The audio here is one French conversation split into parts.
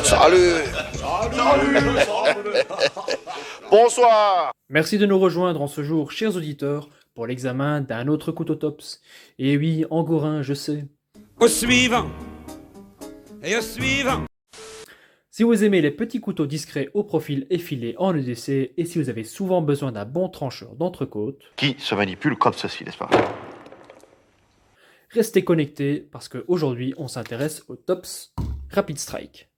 Salut. Bonsoir. Merci de nous rejoindre en ce jour, chers auditeurs, pour l'examen d'un autre couteau Tops. Et oui, Angourin, je sais. Au suivant. Et au suivant. Si vous aimez les petits couteaux discrets au profil effilé en EDC, et si vous avez souvent besoin d'un bon trancheur d'entrecôte, Qui se manipule comme ceci, n'est-ce pas? restez connectés parce qu'aujourd'hui on s'intéresse au Tops Rapid Strike.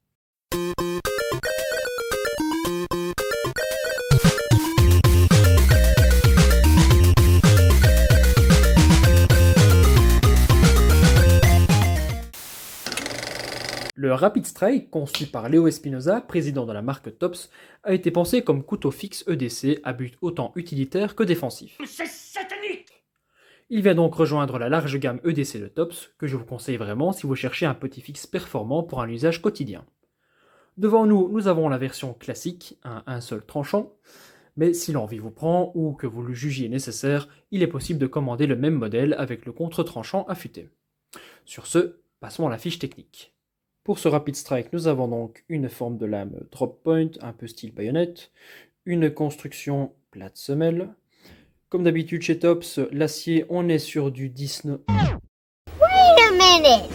Le Rapid Strike, conçu par Léo Espinosa, président de la marque Tops, a été pensé comme couteau fixe EDC à but autant utilitaire que défensif. C'est satanique! Il vient donc rejoindre la large gamme EDC de Tops, que je vous conseille vraiment si vous cherchez un petit fixe performant pour un usage quotidien. Devant nous, nous avons la version classique, un seul tranchant, mais si l'envie vous prend ou que vous le jugiez nécessaire, il est possible de commander le même modèle avec le contre-tranchant affûté. Sur ce, passons à la fiche technique. Pour ce Rapid Strike, nous avons donc une forme de lame drop point, un peu style baïonnette, une construction plate semelle. Comme d'habitude chez Tops, l'acier, on est sur du 19... Wait a minute!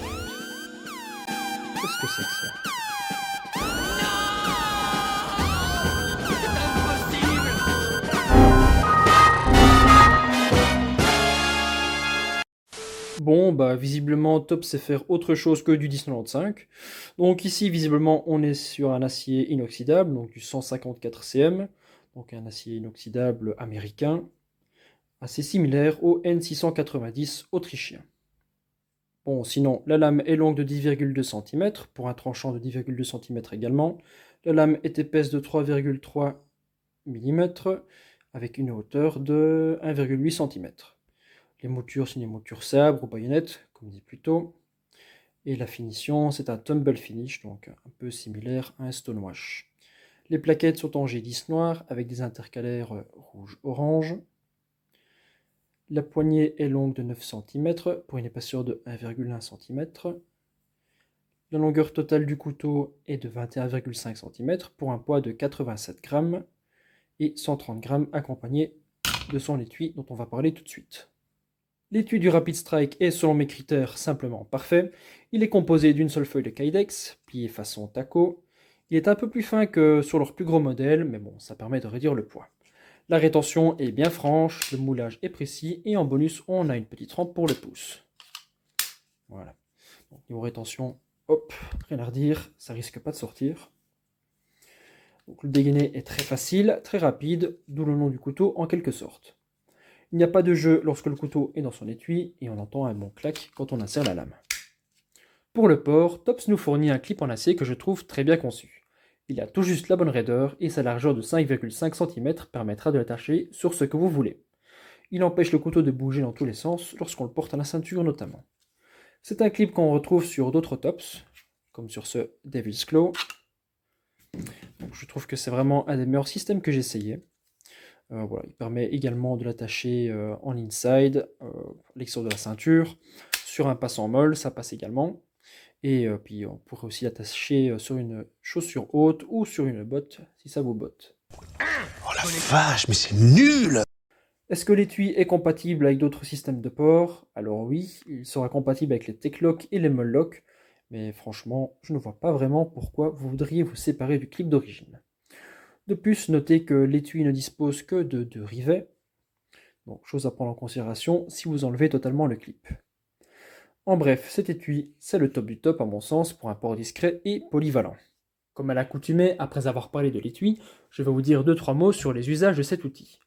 Qu'est-ce que c'est que ça? Bon, bah visiblement Tops sait faire autre chose que du 1095. Donc ici, visiblement, on est sur un acier inoxydable, donc du 154 cm, donc un acier inoxydable américain, assez similaire au N690 autrichien. Bon, sinon, la lame est longue de 10,2 cm, pour un tranchant de 10,2 cm également. La lame est épaisse de 3,3 mm, avec une hauteur de 1,8 cm. Les moutures sont des moutures sabres ou baïonnettes, comme dit plus tôt. Et la finition, c'est un tumble finish, donc un peu similaire à un stonewash. Les plaquettes sont en G10 noir avec des intercalaires rouge-orange. La poignée est longue de 9 cm pour une épaisseur de 1,1 cm. La longueur totale du couteau est de 21,5 cm pour un poids de 87 g et 130 g accompagné de son étui dont on va parler tout de suite. L'étui du Rapid Strike est, selon mes critères, simplement parfait. Il est composé d'une seule feuille de Kydex, pliée façon taco. Il est un peu plus fin que sur leur plus gros modèle, mais bon, ça permet de réduire le poids. La rétention est bien franche, le moulage est précis, et en bonus, on a une petite rampe pour le pouce. Voilà. Donc, niveau rétention, hop, rien à redire, ça risque pas de sortir. Donc, le dégainé est très facile, très rapide, d'où le nom du couteau en quelque sorte. Il n'y a pas de jeu lorsque le couteau est dans son étui et on entend un bon clac quand on insère la lame. Pour le port, Tops nous fournit un clip en acier que je trouve très bien conçu. Il a tout juste la bonne raideur et sa largeur de 5,5 cm permettra de l'attacher sur ce que vous voulez. Il empêche le couteau de bouger dans tous les sens lorsqu'on le porte à la ceinture notamment. C'est un clip qu'on retrouve sur d'autres Tops, comme sur ce Devil's Claw. Donc, je trouve que c'est vraiment un des meilleurs systèmes que j'ai essayé. Voilà, il permet également de l'attacher en inside, l'extérieur de la ceinture, sur un passant molle, ça passe également. Et puis on pourrait aussi l'attacher sur une chaussure haute ou sur une botte, si ça vous botte. Oh la vache, mais c'est nul! Est-ce que l'étui est compatible avec d'autres systèmes de port? Alors oui, il sera compatible avec les Tech-Lock et les Moll-Lock, mais franchement, je ne vois pas vraiment pourquoi vous voudriez vous séparer du clip d'origine. De plus, notez que l'étui ne dispose que de 2 rivets, donc chose à prendre en considération si vous enlevez totalement le clip. En bref, cet étui, c'est le top du top à mon sens pour un port discret et polyvalent. Comme à l'accoutumée, après avoir parlé de l'étui, je vais vous dire 2-3 mots sur les usages de cet outil.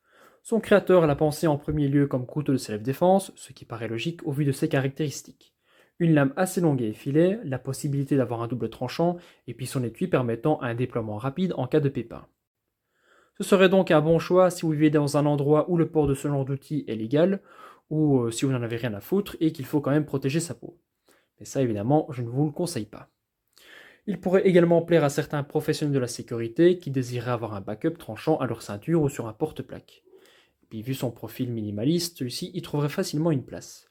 Son créateur l'a pensé en premier lieu comme couteau de self-défense, ce qui paraît logique au vu de ses caractéristiques. Une lame assez longue et effilée, la possibilité d'avoir un double tranchant, et puis son étui permettant un déploiement rapide en cas de pépin. Ce serait donc un bon choix si vous vivez dans un endroit où le port de ce genre d'outil est légal, ou si vous n'en avez rien à foutre et qu'il faut quand même protéger sa peau. Mais ça évidemment, je ne vous le conseille pas. Il pourrait également plaire à certains professionnels de la sécurité qui désireraient avoir un backup tranchant à leur ceinture ou sur un porte-plaque. Et puis vu son profil minimaliste, celui-ci y trouverait facilement une place.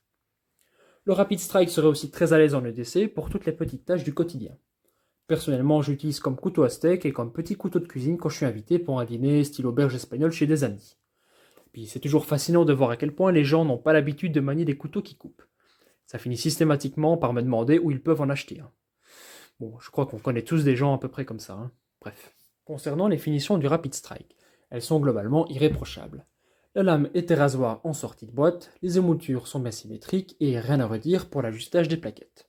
Le Rapid Strike serait aussi très à l'aise en EDC pour toutes les petites tâches du quotidien. Personnellement, j'utilise comme couteau à steak et comme petit couteau de cuisine quand je suis invité pour un dîner style auberge espagnole chez des amis. Puis c'est toujours fascinant de voir à quel point les gens n'ont pas l'habitude de manier des couteaux qui coupent. Ça finit systématiquement par me demander où ils peuvent en acheter un. Bon, je crois qu'on connaît tous des gens à peu près comme ça, hein. Bref. Concernant les finitions du Rapid Strike, elles sont globalement irréprochables. La lame est rasoir en sortie de boîte, les émoutures sont bien symétriques et rien à redire pour l'ajustage des plaquettes.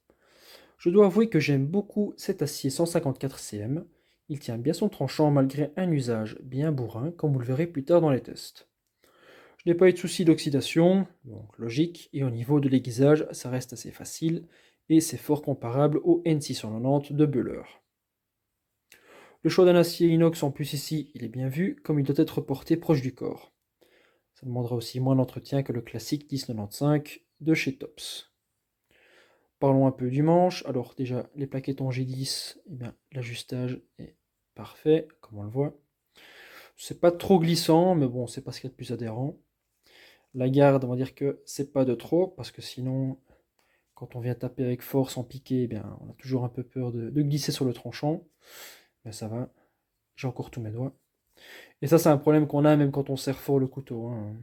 Je dois avouer que j'aime beaucoup cet acier 154 cm, il tient bien son tranchant malgré un usage bien bourrin, comme vous le verrez plus tard dans les tests. Je n'ai pas eu de soucis d'oxydation, donc logique, et au niveau de l'aiguisage, ça reste assez facile, et c'est fort comparable au N690 de Böhler. Le choix d'un acier inox en plus ici, il est bien vu, comme il doit être porté proche du corps. Ça demandera aussi moins d'entretien que le classique 1095 de chez Tops. Parlons un peu du manche. Alors déjà, les plaquettes en G10, eh bien, l'ajustage est parfait, comme on le voit. C'est pas trop glissant, mais bon, c'est pas ce qu'il y a de plus adhérent. La garde, on va dire que c'est pas de trop, parce que sinon, quand on vient taper avec force en piqué, eh bien, on a toujours un peu peur de glisser sur le tranchant. Mais ça va, j'ai encore tous mes doigts. Et ça, c'est un problème qu'on a même quand on serre fort le couteau, hein.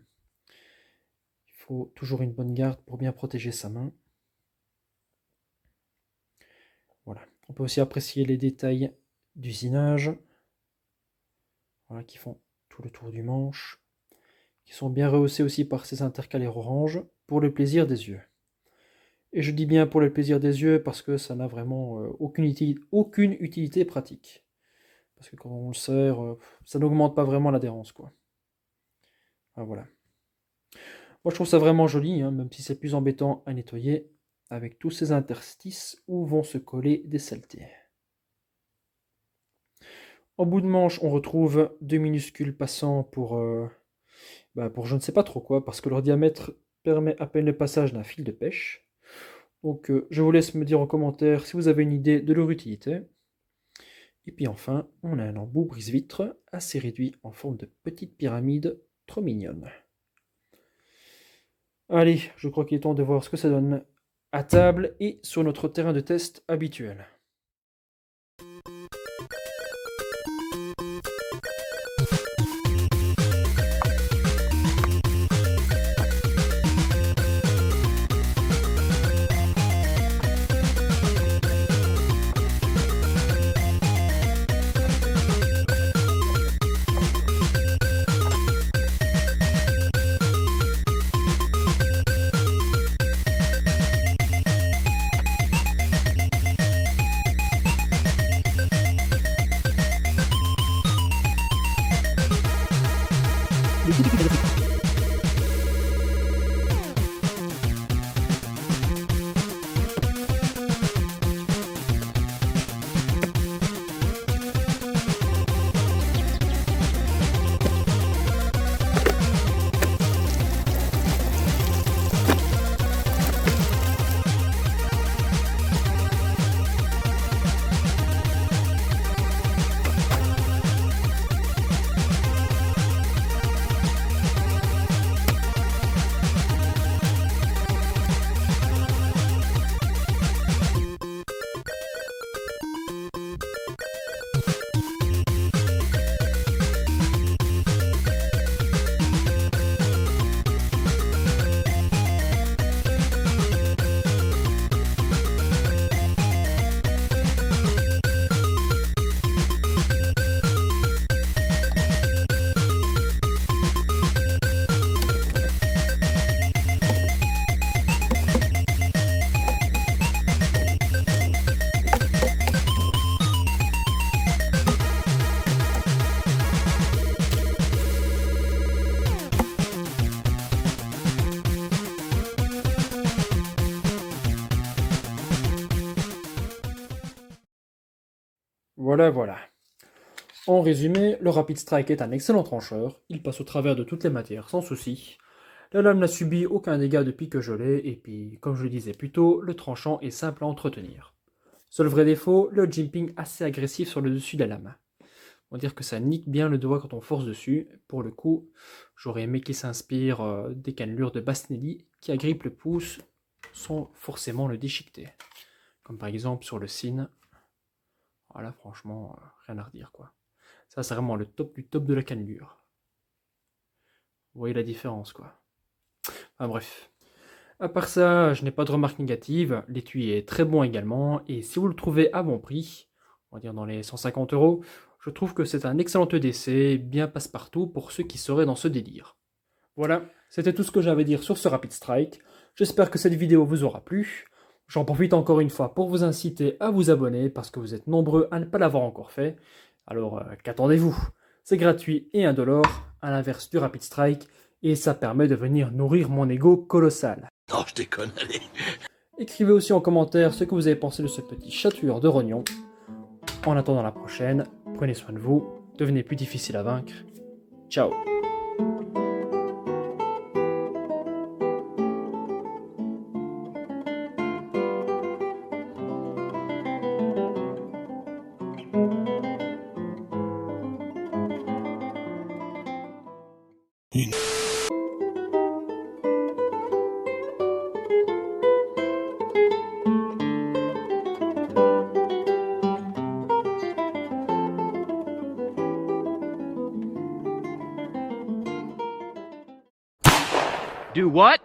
Il faut toujours une bonne garde pour bien protéger sa main. Voilà. On peut aussi apprécier les détails d'usinage, voilà, qui font tout le tour du manche, qui sont bien rehaussés aussi par ces intercalaires orange, pour le plaisir des yeux. Et je dis bien pour le plaisir des yeux parce que ça n'a vraiment aucune utilité pratique. Parce que quand on le serre, ça n'augmente pas vraiment l'adhérence, quoi. Ah, voilà. Moi, je trouve ça vraiment joli, hein, même si c'est plus embêtant à nettoyer, avec tous ces interstices où vont se coller des saletés. En bout de manche, on retrouve deux minuscules passants pour je ne sais pas trop quoi, parce que leur diamètre permet à peine le passage d'un fil de pêche. Donc je vous laisse me dire en commentaire si vous avez une idée de leur utilité. Et puis enfin, on a un embout brise-vitre assez réduit en forme de petite pyramide, trop mignonne. Allez, je crois qu'il est temps de voir ce que ça donne à table et sur notre terrain de test habituel. Voilà. En résumé, le Rapid Strike est un excellent trancheur, il passe au travers de toutes les matières sans souci. La lame n'a subi aucun dégât depuis que je l'ai, et puis, comme je le disais plus tôt, le tranchant est simple à entretenir. Seul vrai défaut, le jimping assez agressif sur le dessus de la lame. On va dire que ça nique bien le doigt quand on force dessus. Pour le coup, j'aurais aimé qu'il s'inspire des cannelures de Basnelli qui agrippent le pouce sans forcément le déchiqueter. Comme par exemple sur le Sin. Voilà, franchement, rien à redire, quoi. Ça, c'est vraiment le top du top de la cannelure. Vous voyez la différence, quoi. Enfin bref. À part ça, je n'ai pas de remarques négatives. L'étui est très bon également. Et si vous le trouvez à bon prix, on va dire dans les 150 €, je trouve que c'est un excellent EDC, bien passe-partout pour ceux qui seraient dans ce délire. Voilà, c'était tout ce que j'avais à dire sur ce Rapid Strike. J'espère que cette vidéo vous aura plu. J'en profite encore une fois pour vous inciter à vous abonner parce que vous êtes nombreux à ne pas l'avoir encore fait. Alors, qu'attendez-vous? C'est gratuit et indolore, à l'inverse du Rapid Strike, et ça permet de venir nourrir mon ego colossal. Non, je déconne, allez. Écrivez aussi en commentaire ce que vous avez pensé de ce petit chatouilleur de rognon. En attendant la prochaine, prenez soin de vous, devenez plus difficile à vaincre. Ciao. Do what?